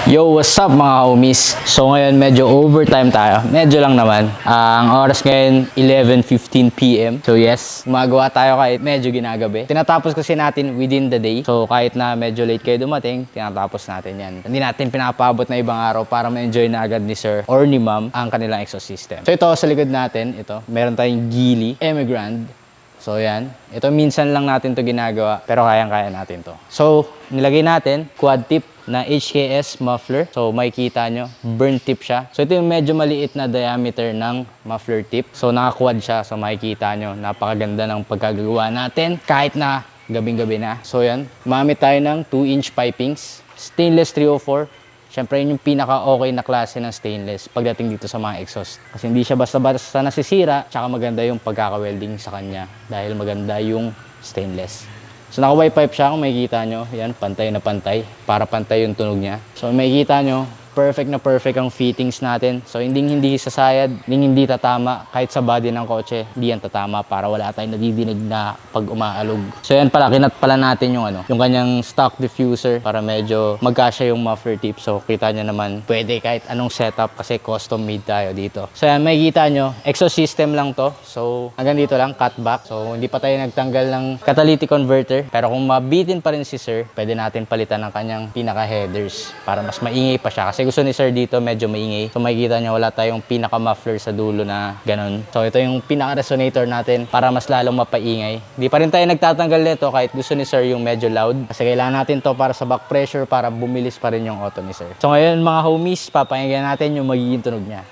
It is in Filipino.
Yo, what's up mga homies? So ngayon medyo overtime tayo. Medyo lang naman. Ang oras ngayon 11:15 PM. So yes, gumagawa tayo kahit medyo ginagabi. Tinatapos kasi natin within the day. So kahit na medyo late kayo dumating, tinatapos natin yan. Hindi natin pinapabot na ibang araw para ma-enjoy na agad ni sir or ni ma'am ang kanilang exhaust system. So ito sa likod natin, ito, meron tayong Geely Emigrand. So yan, ito minsan lang natin to ginagawa pero kayang-kaya natin to. So nilagay natin quad tip na HKS muffler. So makikita nyo, burn tip siya. So ito yung medyo maliit na diameter ng muffler tip. So naka-quad siya. So makikita nyo, napakaganda ng pagkagagawa natin kahit na gabing-gabi na. So yan, gumamit tayo ng 2-inch pipings. Stainless 304. Siyempre yun yung pinaka-okay na klase ng stainless pagdating dito sa mga exhaust. Kasi hindi siya basta-basta nasisira, tsaka maganda yung pagkaka-welding sa kanya dahil maganda yung stainless. So naka-Y pipe siya, kung makikita nyo, yan, pantay na pantay, para pantay yung tunog niya. So makikita nyo, perfect na perfect ang fittings natin. So hindi sasayad, hindi tatama, kahit sa body ng kotse, hindi yan tatama para wala tayong nadidinig na pag umaalog. So yan pala, kinat pala natin yung yung kanyang stock diffuser para medyo magkasya yung muffler tip. So kita nyo naman, pwede kahit anong setup kasi custom made tayo dito. So yan, makikita nyo, exhaust system lang to. So hanggang dito lang, cutback. So hindi pa tayo nagtanggal ng catalytic converter. Pero kung mabitin pa rin si sir, pwede natin palitan ng kanyang pinaka-headers para mas maingay pa siya. Kasi gusto ni sir dito medyo maingay. So makikita nyo wala tayong pinaka-muffler sa dulo na ganun. So ito yung pinaka-resonator natin para mas lalong mapaingay. Hindi pa rin tayo nagtatanggal nito kahit gusto ni sir yung medyo loud. Kasi kailangan natin to para sa back pressure para bumilis pa rin yung auto ni sir. So ngayon mga homies, papakinggan natin yung magiging tunog niya.